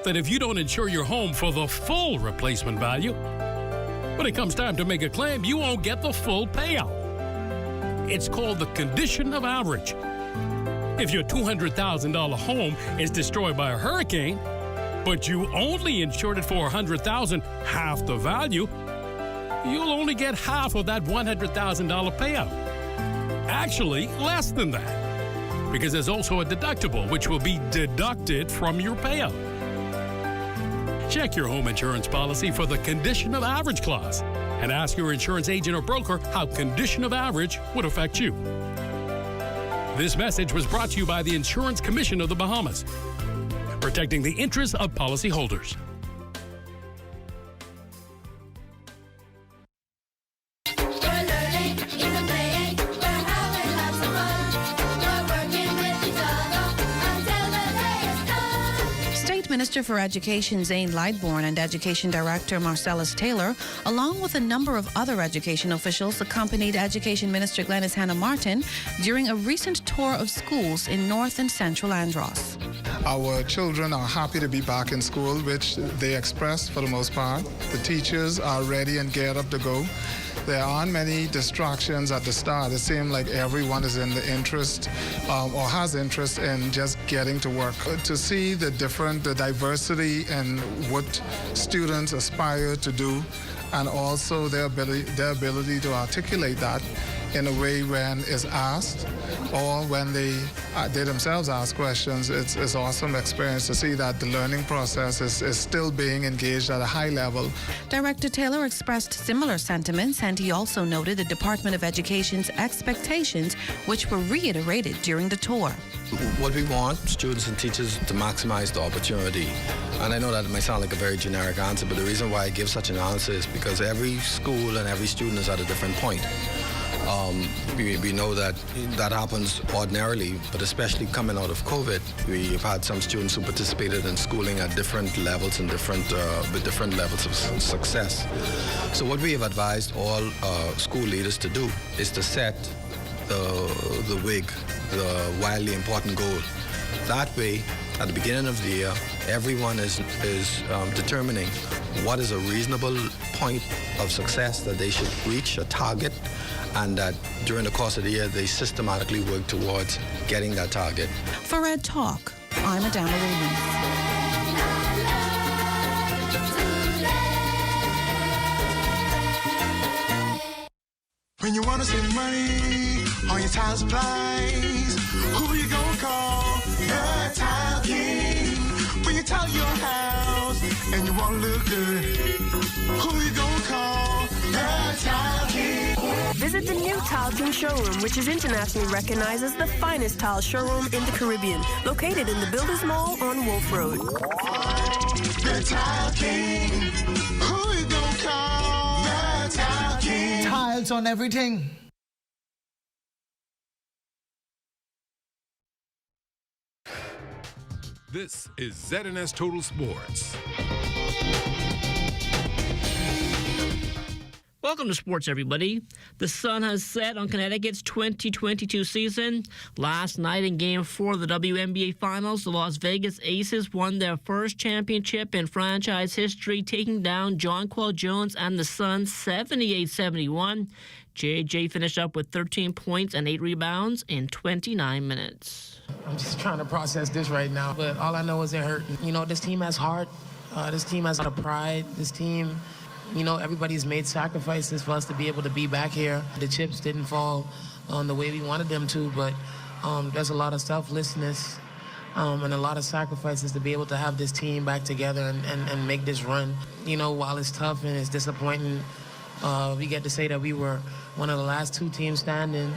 S15: that if you don't insure your home for the full replacement value, when it comes time to make a claim, you won't get the full payout. It's called the condition of average. If your $200,000 home is destroyed by a hurricane, but you only insured it for $100,000, half the value, you'll only get half of that $100,000 payout. Actually, less than that, because there's also a deductible which will be deducted from your payout. Check your home insurance policy for the condition of average clause and ask your insurance agent or broker how condition of average would affect you. This message was brought to you by the Insurance Commission of the Bahamas, protecting the interests of policyholders.
S23: Minister for Education Zane Lightbourne and Education Director Marcellus Taylor, along with a number of other education officials, accompanied Education Minister Glenys Hannah Martin during a recent tour of schools in North and Central Andros.
S2: Our children are happy to be back in school, which they express for the most part. The teachers are ready and geared up to go. There aren't many distractions at the start. It seems like everyone is in the interest or has interest in just getting to work. To see the diversity in what students aspire to do, and also their ability to articulate that in a way when it's asked or when they themselves ask questions. It's awesome experience to see that the learning process is still being engaged at a high level.
S23: Director Taylor expressed similar sentiments, and he also noted the Department of Education's expectations, which were reiterated during the tour.
S16: What we want students and teachers to maximize the opportunity. And I know that it might sound like a very generic answer, but the reason why I give such an answer is because every school and every student is at a different point. We know that happens ordinarily, but especially coming out of COVID, we've had some students who participated in schooling at different levels and with different levels of success. So what we have advised all school leaders to do is to set the wildly important goal. That way, at the beginning of the year, everyone is determining what is a reasonable point of success that they should reach, a target, and that during the course of the year, they systematically work towards getting that target.
S23: For Ed Talk, I'm Adana Williams.
S17: When you want to save money on your tile supplies, who you gonna call? The Tile King. When you tile your house and you want to look good, who you gonna call? The Tile King.
S18: Visit the new Tile King showroom, which is internationally recognized as the finest tile showroom in the Caribbean, located in the Builders Mall on Wolf Road.
S17: The Tile King. Who you gonna call? The Tile King.
S20: Tiles on everything.
S26: This is ZNS Total Sports.
S27: Welcome to sports, everybody. The sun has set on Connecticut's 2022 season. Last night in Game 4 of the WNBA Finals, the Las Vegas Aces won their first championship in franchise history, taking down Jonquel Jones and the Suns 78-71. JJ finished up with 13 points and 8 rebounds in 29 minutes.
S28: I'm just trying to process this right now, but all I know is it hurt. You know, this team has heart. This team has a lot of pride. This team... You know, everybody's made sacrifices for us to be able to be back here. The chips didn't fall the way we wanted them to, but there's a lot of selflessness and a lot of sacrifices to be able to have this team back together and make this run. You know, while it's tough and it's disappointing, we get to say that we were one of the last 2 teams standing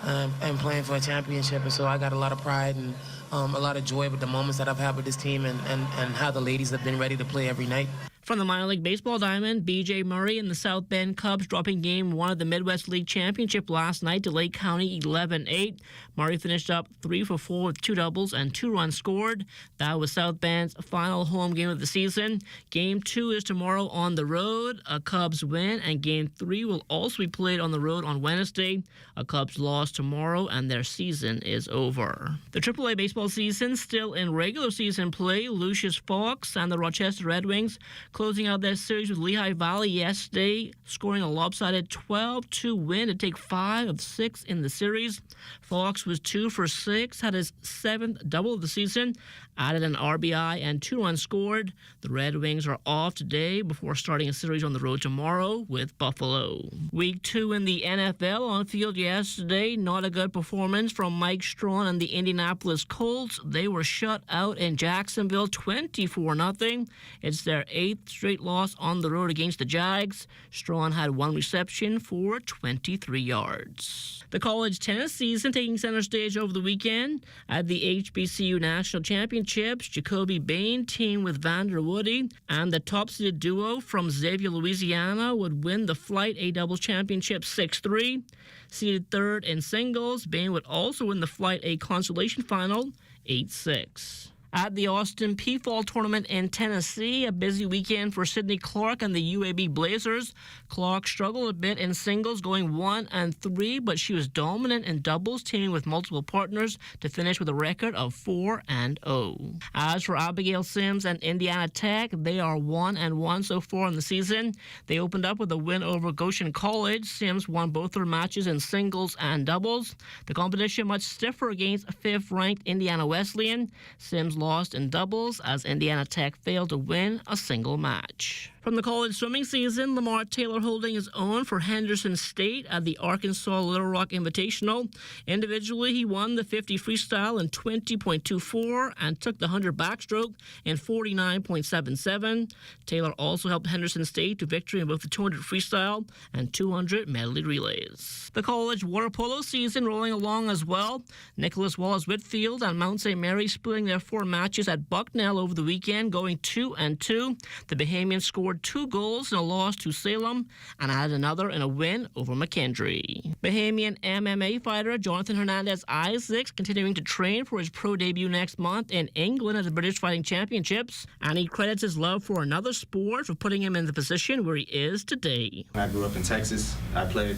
S28: and playing for a championship. And so I got a lot of pride and a lot of joy with the moments that I've had with this team and how the ladies have been ready to play every night.
S27: From the minor league baseball diamond, B.J. Murray and the South Bend Cubs dropping Game 1 of the Midwest League Championship last night to Lake County 11-8. Murray finished up 3 for 4 with 2 doubles and 2 runs scored. That was South Bend's final home game of the season. Game 2 is tomorrow on the road. A Cubs win, and Game 3 will also be played on the road on Wednesday. A Cubs loss tomorrow, and their season is over. The AAA baseball season still in regular season play. Lucius Fox and the Rochester Red Wings closing out their series with Lehigh Valley yesterday, scoring a lopsided 12-2 win to take 5 of 6 in the series. Fox was 2 for 6, had his 7th double of the season, added an RBI and 2 runs scored. The Red Wings are off today before starting a series on the road tomorrow with Buffalo. Week 2 in the NFL on field yesterday. Not a good performance from Mike Strawn and the Indianapolis Colts. They were shut out in Jacksonville 24-0. It's their 8th straight loss on the road against the Jags. Strawn had 1 reception for 23 yards. The college tennis season taking center stage over the weekend. At the HBCU National Championships, Jacoby Bain teamed with Vander Woody, and the top-seeded duo from Xavier, Louisiana would win the Flight A doubles championship 6-3. Seeded third in singles, Bain would also win the Flight A consolation final 8-6. At the Austin Peafall Tournament in Tennessee, a busy weekend for Sydney Clark and the UAB Blazers. Clark struggled a bit in singles, going 1-3, but she was dominant in doubles, teaming with multiple partners to finish with a record of 4-0. As for Abigail Sims and Indiana Tech, they are 1-1 so far in the season. They opened up with a win over Goshen College. Sims won both their matches in singles and doubles. The competition much stiffer against 5th-ranked Indiana Wesleyan. Sims lost in doubles as Indiana Tech failed to win a single match. From the college swimming season, Lamar Taylor holding his own for Henderson State at the Arkansas Little Rock Invitational. Individually, he won the 50 freestyle in 20.24 and took the 100 backstroke in 49.77. Taylor also helped Henderson State to victory in both the 200 freestyle and 200 medley relays. The college water polo season rolling along as well. Nicholas Wallace Whitfield and Mount St. Mary splitting their 4 matches at Bucknell over the weekend, going 2-2. The Bahamians scored 2 goals in a loss to Salem and had another in a win over McKendree. Bahamian MMA fighter Jonathan Hernandez Isaacs continuing to train for his pro debut next month in England at the British Fighting Championships, and he credits his love for another sport for putting him in the position where he is today.
S3: I grew up in Texas. I played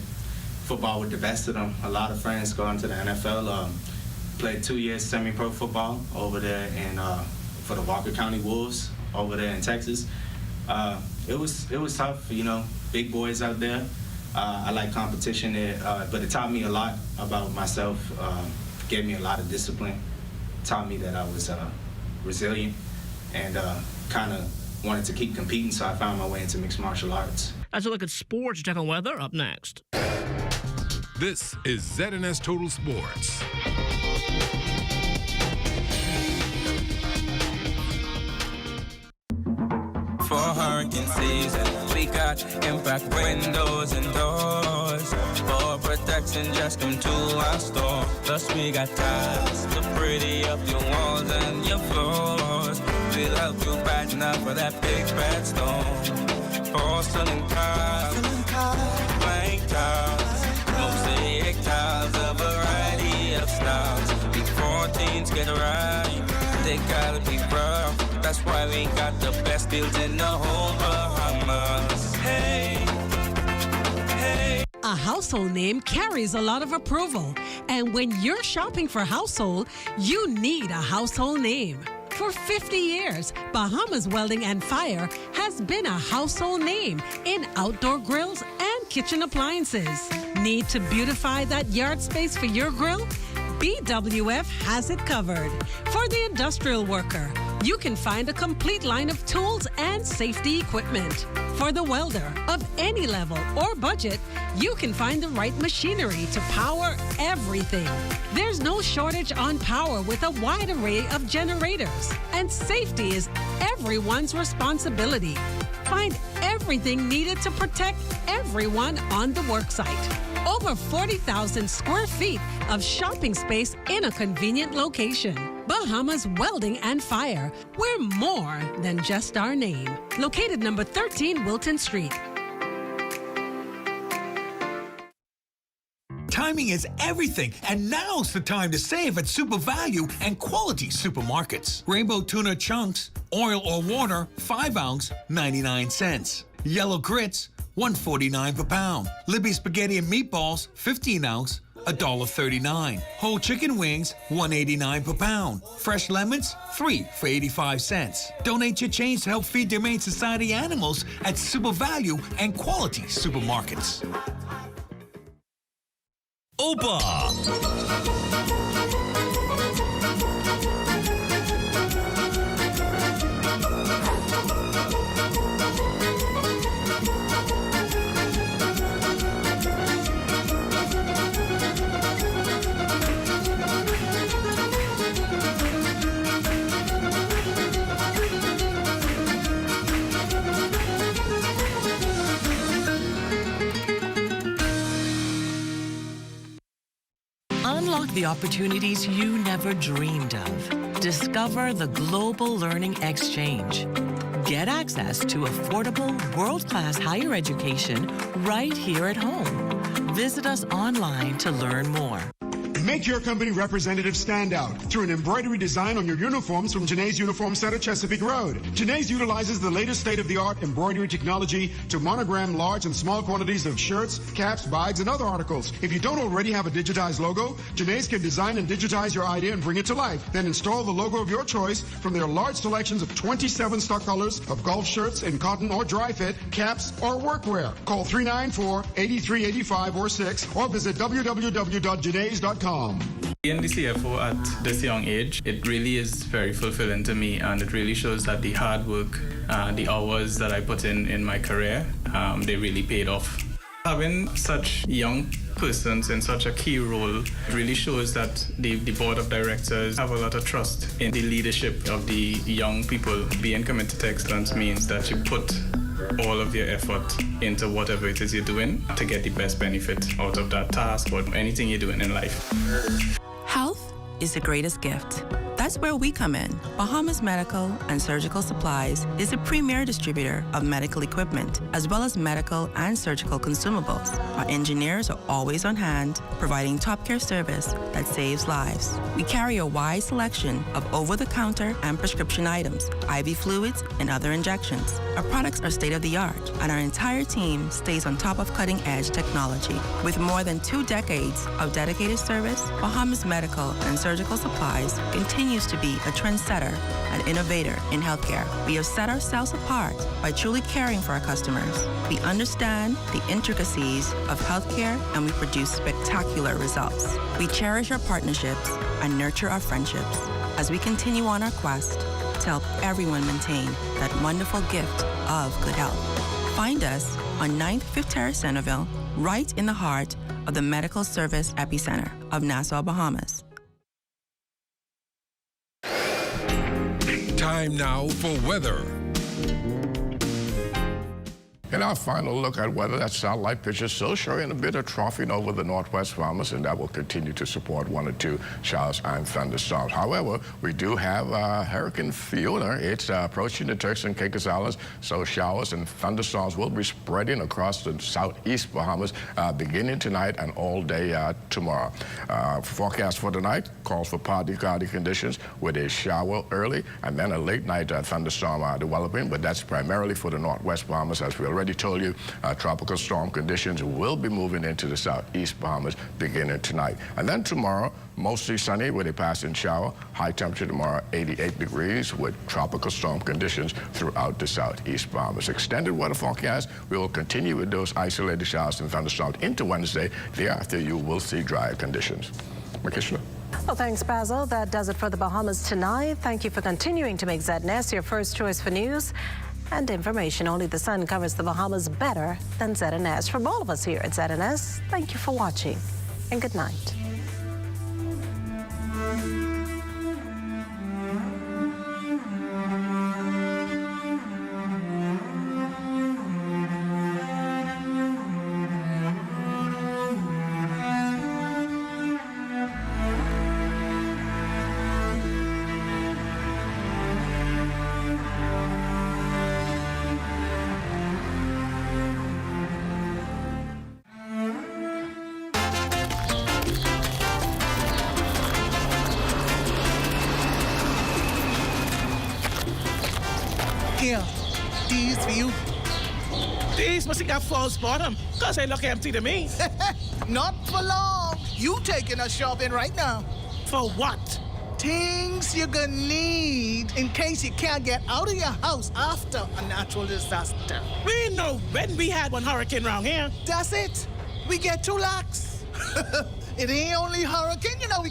S3: football with the best of them. A lot of friends going to the NFL. Played 2 years semi-pro football over there for the Walker County Wolves over there in Texas. It was tough, you know, big boys out there. I like competition, but it taught me a lot about myself, gave me a lot of discipline, taught me that I was resilient and kind of wanted to keep competing, so I found my way into mixed martial arts.
S27: That's a look at sports. Check on weather up next.
S26: This is ZNS Total Sports.
S4: For hurricane season, we got impact windows and doors. For protection, just come to our store. Plus we got tiles to pretty up your walls and your floors. We'll help you brighten up for that big bad storm. Porcelain tiles, blank tiles, mosaic tiles, a variety of styles. Big 14s get right, they gotta be rough. That's why we got the best deals in the whole Bahamas. Hey, hey.
S19: A household name carries a lot of approval. And when you're shopping for household, you need a household name. For 50 years, Bahamas Welding and Fire has been a household name in outdoor grills and kitchen appliances. Need to beautify that yard space for your grill? BWF has it covered. For the industrial worker, you can find a complete line of tools and safety equipment. For the welder of any level or budget, you can find the right machinery to power everything. There's no shortage on power with a wide array of generators, and safety is everyone's responsibility. Find everything needed to protect everyone on the worksite. Over 40,000 square feet of shopping space in a convenient location. Bahamas Welding and Fire. We're more than just our name. Located number 13 Wilton Street.
S20: Timing is everything, and now's the time to save at Super Value and Quality Supermarkets. Rainbow tuna chunks, oil or water, 5 ounce, 99 cents. Yellow grits, $1.49 per pound. Libby spaghetti and meatballs, 15 ounce, $1.39. Whole chicken wings, $1.89 per pound. Fresh lemons, 3 for 85 cents. Donate your change to help feed the Humane Society animals at Super Value and Quality Supermarkets.
S21: Opa!
S5: Unlock the opportunities you never dreamed of. Discover the Global Learning Exchange. Get access to affordable, world-class higher education right here at home. Visit us online to learn more.
S6: Make your company representative stand out through an embroidery design on your uniforms from Janae's Uniform Center, Chesapeake Road. Janae's utilizes the latest state-of-the-art embroidery technology to monogram large and small quantities of shirts, caps, bags, and other articles. If you don't already have a digitized logo, Janae's can design and digitize your idea and bring it to life. Then install the logo of your choice from their large selections of 27 stock colors of golf shirts in cotton or dry fit, caps, or workwear. Call 394-8385 or 6 or visit www.janaes.com.
S7: Being the CFO at this young age, it really is very fulfilling to me, and it really shows that the hard work, the hours that I put in my career, they really paid off. Having such young persons in such a key role really shows that the board of directors have a lot of trust in the leadership of the young people. Being committed to excellence means that you put all of your effort into whatever it is you're doing to get the best benefit out of that task or anything you're doing in life.
S13: Health is the greatest gift. That's where we come in. Bahamas Medical and Surgical Supplies is a premier distributor of medical equipment, as well as medical and surgical consumables. Our engineers are always on hand, providing top care service that saves lives. We carry a wide selection of over-the-counter and prescription items, IV fluids, and other injections. Our products are state-of-the-art, and our entire team stays on top of cutting-edge technology. With more than 2 decades of dedicated service, Bahamas Medical and Surgical Supplies continues to be a trendsetter and innovator in healthcare. We have set ourselves apart by truly caring for our customers. We understand the intricacies of healthcare, and we produce spectacular results. We cherish our partnerships and nurture our friendships as we continue on our quest to help everyone maintain that wonderful gift of good health. Find us on 9th Fifth Terrace, Centerville, right in the heart of the medical service epicenter of Nassau, Bahamas.
S26: Time now for weather.
S10: In our final look at weather, that satellite picture still showing a bit of troughing over the northwest Bahamas, and that will continue to support 1 or 2 showers and thunderstorms. However, we do have Hurricane Fiona. It's approaching the Turks and Caicos Islands, so showers and thunderstorms will be spreading across the southeast Bahamas beginning tonight and all day tomorrow. Forecast for tonight calls for partly cloudy conditions with a shower early and then a late night thunderstorm developing, but that's primarily for the northwest Bahamas. As we already told you, tropical storm conditions will be moving into the southeast Bahamas beginning tonight. And then tomorrow, mostly sunny with a passing shower. High temperature tomorrow, 88 degrees with tropical storm conditions throughout the southeast Bahamas. Extended weather forecast, we will continue with those isolated showers and thunderstorms into Wednesday. Thereafter, you will see drier conditions. Makishla.
S1: Well, thanks, Basil. That does it for the Bahamas tonight. Thank you for continuing to make ZNS your first choice for news and information. Only the sun covers the Bahamas better than ZNS. From all of us here at ZNS, thank you for watching and good night.
S21: Here, these for you. These must have got false bottom, because they look empty to me.
S22: Not for long. You taking us shopping right now.
S21: For what?
S22: Things you're gonna need in case you can't get out of your house after a natural disaster.
S21: We know when we had one hurricane around here.
S22: That's it. We get 2 lakhs. It ain't only hurricane, you know we get